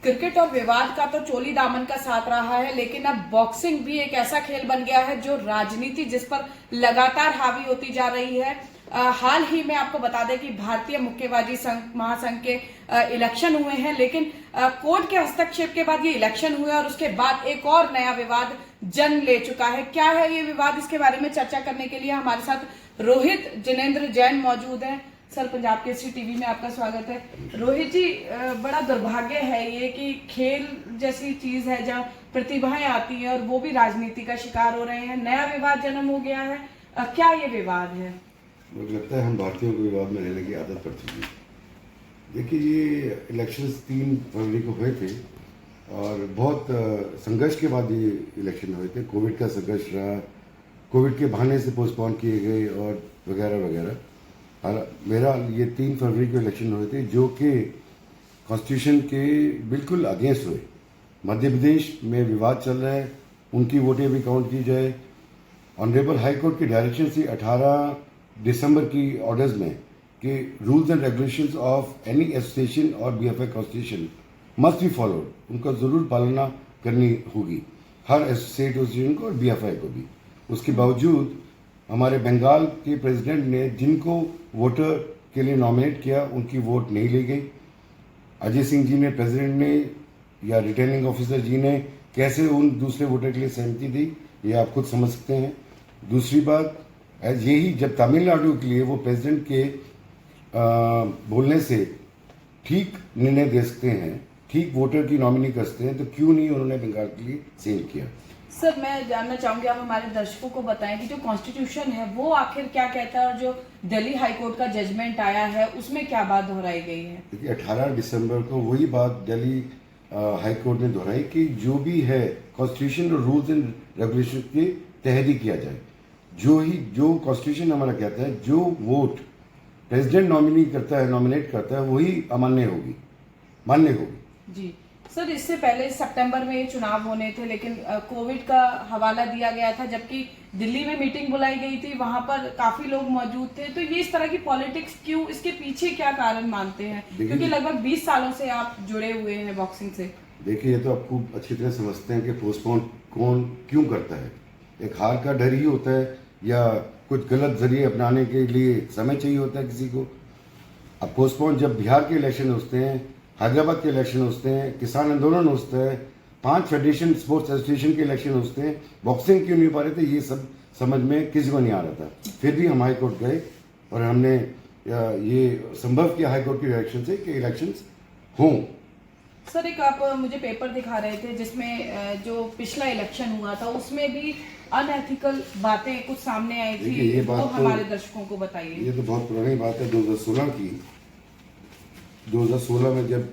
Cricket और विवाद का तो चोली दामन का साथ रहा है, लेकिन अब बॉक्सिंग भी एक ऐसा खेल बन गया है जो राजनीति जिस पर लगातार हावी होती जा रही है। हाल ही में आपको बता दें कि भारतीय मुक्केबाजी संघ महासंघ के इलेक्शन हुए हैं, लेकिन कोर्ट के हस्तक्षेप के बाद ये इलेक्शन हुए और उसके बाद एक और नया विवाद जन्म ले चुका है। क्या है ये विवाद, इसके बारे में चर्चा करने के लिए हमारे साथ रोहित जिनेंद्र जैन मौजूद हैं। सर, पंजाब केसरी टीवी में आपका स्वागत है। रोहित जी, बड़ा दुर्भाग्य है ये कि खेल जैसी चीज है जहाँ प्रतिभाएं आती हैं और वो भी राजनीति का शिकार हो रहे हैं। नया विवाद जन्म हो गया है। क्या ये विवाद है? मुझे लगता है हम भारतीयों को विवाद में रहने की आदत पड़ चुकी है। देखिए, ये इलेक्शंस 3 फरवरी को हुए थे और बहुत संघर्ष के बाद ये इलेक्शन हुए थे। कोविड का संघर्ष रहा, कोविड के बहाने से पोस्टपोन किए गए और वगैरह वगैरह। और मेरा ये 3 फरवरी को इलेक्शन हुए थे जो कि कॉन्स्टिट्यूशन के बिल्कुल अगेंस्ट हुए। मध्य प्रदेश में विवाद चल रहा है, उनकी वोटें भी काउंट की जाए। ऑनरेबल हाई कोर्ट के डायरेक्शन से 18 दिसंबर की ऑर्डर्स में कि rules and regulations of any association और BFI constitution must be followed, उनका जरूर पालना करनी होगी, हर एसोसिएशन को और बीएफआई को भी। उसके बावजूद हमारे बंगाल के प्रेसिडेंट ने जिनको वोटर के लिए नॉमिनेट किया उनकी वोट नहीं ली गई। अजय सिंह जी ने, प्रेसिडेंट ने या रिटर्निंग ऑफिसर जी ने कैसे उन दूसरे वोटर के लिए सहमति दी, ये आप खुद समझ सकते हैं। दूसरी बात, यही जब तमिलनाडु के लिए वो प्रेसिडेंट के बोलने से ठीक निर्णय दे सकते हैं, ठीक वोटर की नॉमिनी कर सकते हैं, तो क्यों नहीं उन्होंने बंगाल के लिए सेल किया? सर, मैं जानना चाहूंगी, आप हमारे दर्शकों को बताएं कि जो कॉन्स्टिट्यूशन है वो आखिर क्या कहता है और जो दिल्ली हाईकोर्ट का जजमेंट आया है उसमें क्या बात दोहराई गई है? देखिए, 18 दिसंबर को वही बात दिल्ली हाईकोर्ट ने दोहराई कि जो भी है कॉन्स्टिट्यूशन और रूल्स एंड रेगुलेशन के तहत ही किया जाए। जो कॉन्स्टिट्यूशन हमारा कहता है, जो वोट प्रेसिडेंट नॉमिनी करता है, नॉमिनेट करता है, वही मान्य होगी। जी सर, इससे पहले सितंबर में ये चुनाव होने थे, लेकिन कोविड का हवाला दिया गया था, जबकि दिल्ली में मीटिंग बुलाई गई थी, वहां पर काफी लोग मौजूद थे। तो ये इस तरह की पॉलिटिक्स क्यों, इसके पीछे क्या कारण मानते हैं? क्योंकि लगभग 20 सालों से आप जुड़े हुए हैं बॉक्सिंग से। देखिए, ये तो आप खूब अच्छी तरह समझते हैं कि पोस्टपोन कौन क्यों करता है। एक हार का डर ही होता है या कुछ गलत जरिए अपनाने के लिए समय चाहिए होता है किसी को। अब पोस्टपोन जब बिहार के इलेक्शन होते हैं, हैदराबाद के इलेक्शन होते हैं, किसान आंदोलन होता है, 5 फेडरेशन स्पोर्ट्स एसोसिएशन के इलेक्शन होते हैं, बॉक्सिंग क्यों नहीं पा रहे थे, ये सब समझ में किसी को नहीं आ रहा था। फिर भी हम हाईकोर्ट गए और हमने ये संभव किया हाईकोर्ट के डायरेक्शन से कि इलेक्शंस हों। सर, एक आप मुझे पेपर दिखा रहे थे जिसमें जो पिछला इलेक्शन हुआ था उसमें भी अनएथिकल बातें कुछ सामने आई थी। ये बात तो हमारे दर्शकों को बताइए। ये तो बहुत पुरानी बात है, 2016 की। 2016 में जब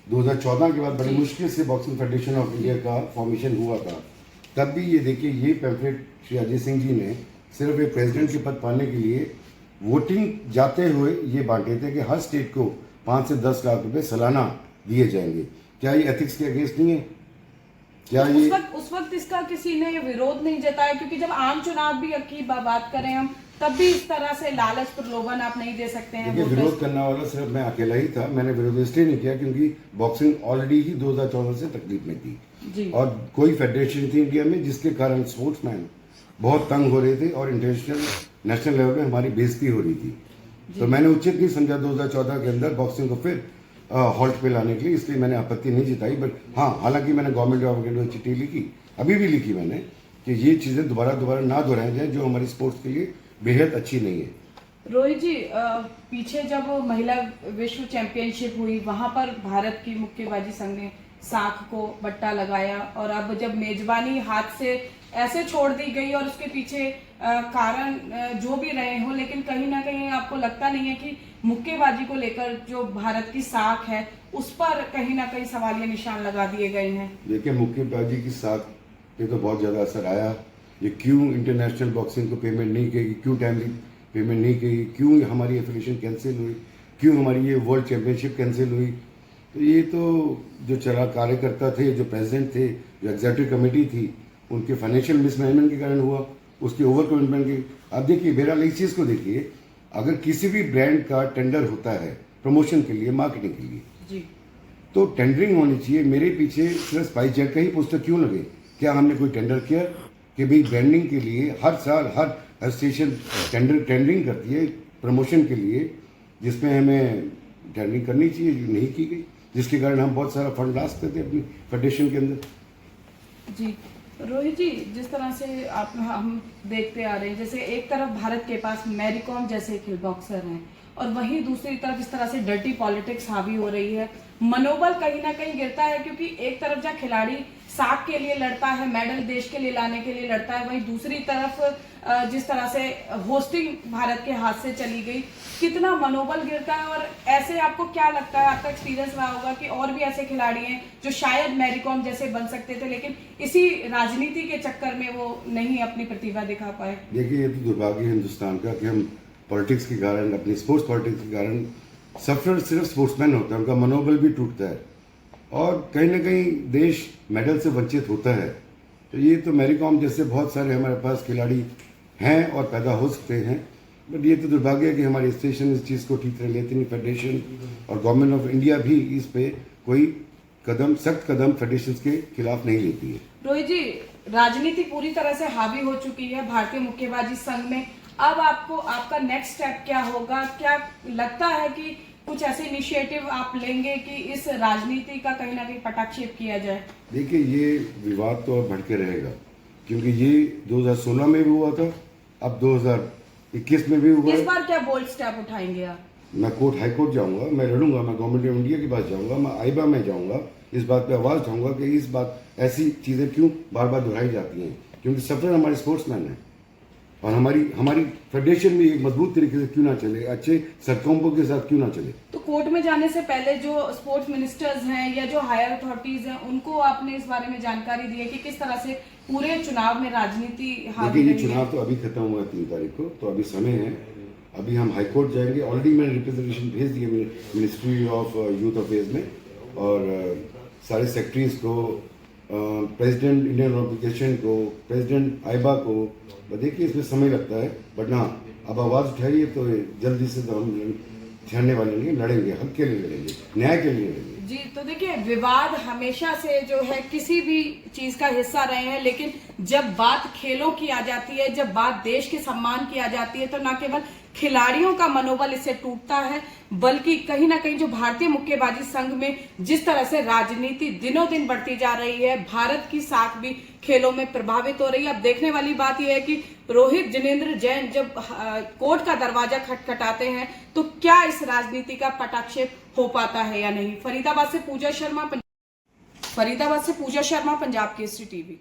2014 के बाद बड़ी मुश्किल से बॉक्सिंग फेडरेशन ऑफ इंडिया का फॉर्मेशन हुआ था, तब भी ये देखिए, ये पैम्फलेट श्री अजय सिंह जी ने सिर्फ एक प्रेसिडेंट के पद पाने के लिए वोटिंग जाते हुए ये बांटे थे कि हर स्टेट को 5 से 10 लाख रुपए सालाना दिए जाएंगे। क्या ये एथिक्स के अगेंस्ट नहीं है? क्या ये उस वक्त इसका किसी ने विरोध नहीं जताया? क्योंकि जब आम चुनाव भी की बात करें हम, तब भी इस तरह से लालच प्रलोभन आप नहीं दे सकते हैं। देखिए, विरोध करने वाला सिर्फ मैं अकेला ही था। मैंने विरोध इसलिए नहीं किया क्योंकि बॉक्सिंग ऑलरेडी ही 2014 से तकलीफ में थी जी। और कोई फेडरेशन थी इंडिया में जिसके कारण स्पोर्ट्समैन बहुत तंग हो रहे थे और इंटरनेशनल नेशनल लेवल में हमारी बेइज्जती हो रही थी। तो मैंने उचित नहीं समझा 2014 के अंदर बॉक्सिंग को फिर हॉल्ट पे लाने के लिए, इसलिए मैंने आपत्ति नहीं जताई। बट हाँ, हालांकि मैंने गवर्नमेंट ऑफ इंडिया को चिट्ठी लिखी, अभी भी लिखी मैंने, कि ये चीजें दोबारा ना दोहराई जाए जो हमारी स्पोर्ट्स के लिए बेहद अच्छी नहीं है। रोहित जी, पीछे जब महिला विश्व चैंपियनशिप हुई, वहां पर भारत की मुक्केबाजी संघ ने साख को बट्टा लगाया और अब जब मेजबानी हाथ से ऐसे छोड़ दी गई और उसके पीछे कारण जो भी रहे हो, लेकिन कहीं ना कहीं आपको लगता नहीं है कि मुक्केबाजी को लेकर जो भारत की साख है उस पर कहीं ना कहीं सवालिया निशान लगा दिए गए हैं? देखिए, मुक्केबाजी की साख पे तो बहुत ज्यादा असर आया। ये क्यों इंटरनेशनल बॉक्सिंग को पेमेंट नहीं की, क्यों टाइमली पेमेंट नहीं की, क्यों हमारी एफिलिएशन कैंसिल हुई, क्यों हमारी ये वर्ल्ड चैंपियनशिप कैंसिल हुई, तो ये तो जो चला कार्यकर्ता थे, जो प्रेसिडेंट थे, जो एग्जीक्यूटिव कमेटी थी, उनके फाइनेंशियल मिसमैनेजमेंट के कारण हुआ, उसकी ओवर कमिटमेंट की। अब देखिए, बहरहाल इस चीज़ को देखिए, अगर किसी भी ब्रांड का टेंडर होता है प्रमोशन के लिए, मार्केटिंग के लिए, जी, तो टेंडरिंग होनी चाहिए। मेरे पीछे सिर्फ स्पाइस जेट का ही पोस्टर क्यों लगे? क्या हमने कोई टेंडर किया कि भाई ब्रांडिंग के लिए हर साल हर स्टेशन टेंडरिंग करती है प्रमोशन के लिए, जिसमें हमें टेंडरिंग करनी चाहिए, जो नहीं की गई, जिसके कारण हम बहुत सारा फंड लॉस करते हैं अपनी फेडरेशन के अंदर। जी रोहित जी, जिस तरह से आप हम देखते आ रहे हैं, जैसे एक तरफ भारत के पास मैरी कॉम जैसे खेल बॉक्सर हैं और वहीं दूसरी तरफ इस तरह से डर्टी पॉलिटिक्स हावी हो रही है, मनोबल कहीं ना कहीं गिरता है, क्योंकि एक तरफ जहाँ खिलाड़ी साख के लिए लड़ता है, मेडल देश के लिए लाने के लिए लड़ता है, वहीं दूसरी तरफ जिस तरह से होस्टिंग भारत के हाथ से चली गई, कितना मनोबल गिरता है। और ऐसे आपको क्या लगता है, आपका एक्सपीरियंस रहा होगा कि और भी ऐसे खिलाड़ी हैं जो शायद मैरी कॉम जैसे बन सकते थे, लेकिन इसी राजनीति के चक्कर में वो नहीं अपनी प्रतिभा दिखा पाए। देखिए, ये तो दुर्भाग्य है हिंदुस्तान का कि हम पॉलिटिक्स के कारण, अपनी स्पोर्ट्स पॉलिटिक्स के कारण, सफर सिर्फ स्पोर्ट्समैन होता है, उनका मनोबल भी टूटता है और कहीं ना कहीं देश मेडल से वंचित होता है। तो ये तो मैरी कॉम जैसे बहुत सारे हमारे पास खिलाड़ी हैं और पैदा हो सकते हैं, बट ये तो दुर्भाग्य है कि हमारे स्टेशन इस चीज़ को ठीक तरह लेते नहीं। फेडरेशन और गवर्नमेंट ऑफ इंडिया भी इस पे कोई सख्त कदम फेडरेशन के खिलाफ नहीं लेती है। रोहित जी, राजनीति पूरी तरह से हावी हो चुकी है भारतीय मुक्केबाजी संघ में। अब आपका नेक्स्ट स्टेप क्या होगा? क्या लगता है कि कुछ ऐसे इनिशिएटिव आप लेंगे कि इस राजनीति का कहीं ना कहीं पटाक्षेप किया जाए? देखिए, ये विवाद तो अब भड़के रहेगा, क्योंकि ये 2016 में भी हुआ था, अब 2021 में भी हुआ। इस बार क्या बोल्ड स्टेप उठाएंगे आप? मैं हाई कोर्ट जाऊंगा, मैं लड़ूंगा, मैं गवर्नमेंट ऑफ इंडिया के पास जाऊंगा, मैं आईबा में जाऊंगा, इस बात पे आवाज उठाऊंगा कि इस बात ऐसी चीजें क्यों बार बार दोहराई जाती हैं, क्योंकि सफर हमारे स्पोर्ट्समैन है और हमारी फेडरेशन भी एक मजबूत तरीके से क्यों ना चले, अच्छे सरकम्पों के साथ क्यों ना चले। तो कोर्ट में जाने से पहले जो स्पोर्ट्स मिनिस्टर्स हैं या जो हायर अथॉरिटीज हैं, उनको आपने इस बारे में जानकारी दी है कि किस तरह से पूरे चुनाव में राजनीति हावी देखिए, ये रही है? चुनाव तो अभी खत्म हुआ है 3 तारीख को, तो अभी समय है। अभी हम हाई कोर्ट जाएंगे। ऑलरेडी मैंने रिप्रेजेंटेशन भेज दिए मिनिस्ट्री ऑफ यूथ अफेयर्स में और सारे सेक्रेटरीज को, प्रेसिडेंट इंडियन ऑर्गेनाइजेशन को, प्रेसिडेंट आईबा को। देखिए, इसमें समय लगता है, बट हाँ, अब आवाज उठाइए तो जल्दी से तो हम छाड़ने वाले नहीं, लड़ेंगे, हक के लिए लड़ेंगे, न्याय के लिए लड़ेंगे। जी, तो देखिए, विवाद हमेशा से जो है किसी भी चीज का हिस्सा रहे हैं, लेकिन जब बात खेलों की आ जाती है, जब बात देश के सम्मान की आ जाती है, तो न केवल खिलाड़ियों का मनोबल इससे टूटता है, बल्कि कहीं ना कहीं जो भारतीय मुक्केबाजी संघ में जिस तरह से राजनीति दिनों दिन बढ़ती जा रही है, भारत की साख भी खेलों में प्रभावित हो रही है। अब देखने वाली बात यह है कि रोहित जिनेंद्र जैन जब कोर्ट का दरवाजा खटखटाते हैं, तो क्या इस राजनीति का पटाक्षेप हो पाता है या नहीं। फरीदाबाद से पूजा शर्मा, पंजाब केसरी टीवी।